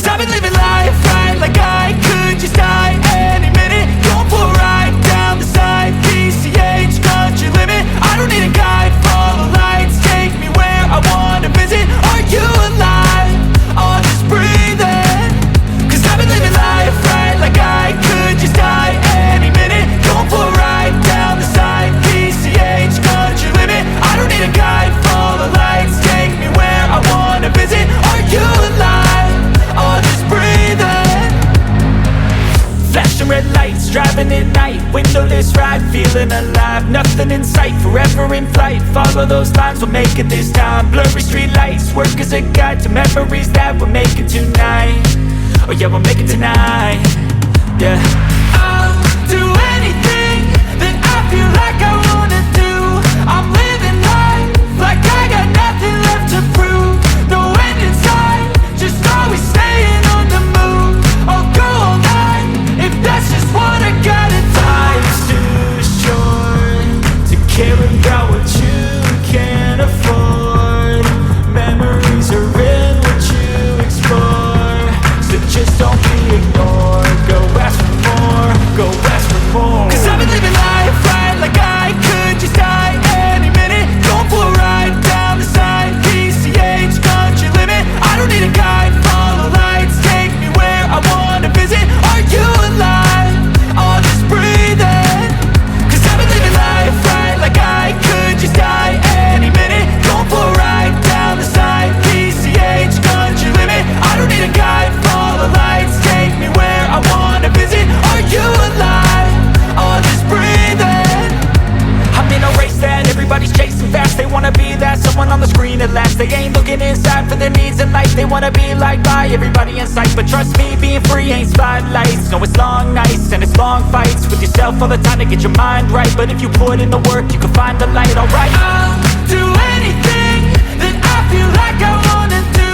I've been living life right like I could just die any minute. Going for a ride down the side, PCH, country limit. I don't need a guide, follow lights, take me where I wanna visit. Are you alive? I'll just breathe in. I've been living life right like I could just die any minute. Going for a ride down the side, PCH, country limit. I don't need a guide, follow lights, take me where I wanna visit. Are you alive? I'll just breathe in. Flashing red lights, driving at night, windowless ride, feeling alive. Nothing in sight, forever in flight. Follow those lines, we'll make it this time. Blurry street lights, work as a guide to memories that we're making tonight. Oh yeah, we'll make it tonight. Yeah, I'll do anything that I feel like I wanna do. I'm living life like I got nothing left to prove. No end in sight, just always staying on the move. I'll go all night if that's just what I gotta do. Life's too short to care about what you can't afford. Memories are in what you explore, so just don't be ignored. Go ask for more, go ask for more. I've been living life right like I could just die any minute. Going for a ride down the side, PCH, country limit. I don't need a guide, follow lights, take me where I wanna visit. Are you alive? I'll just breathe in. I've been living life right like I could just die any minute. Going for a ride down the side, PCH, country limit. I don't need a guide, follow lights, take me where I wanna visit. Are you alive? I'll just breathe in. I'm in a race that everybody's chasing fast. They wanna be that someone on the screen at last. They ain't looking inside for their needs in life. They wanna be liked by everybody in sight. But trust me, being free ain't spotlights. No, it's long nights and it's long fights with yourself all the time to get your mind right. But if you put in the work, you can find the light, alright. I'll do anything that I feel like I wanna do.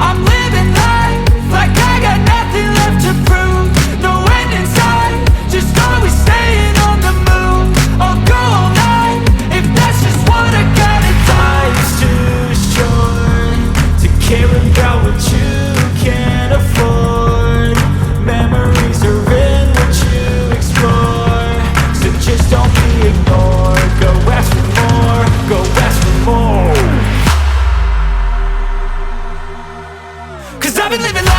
I'm living life like I got nothing left to prove. No end in sight, just always staying on the move. I'll go all night if that's just what I gotta do. Life's too short to care about what you can't afford. Memories are in what you explore, so just don't be ignored. Go ask for more, go ask for more. I've been living life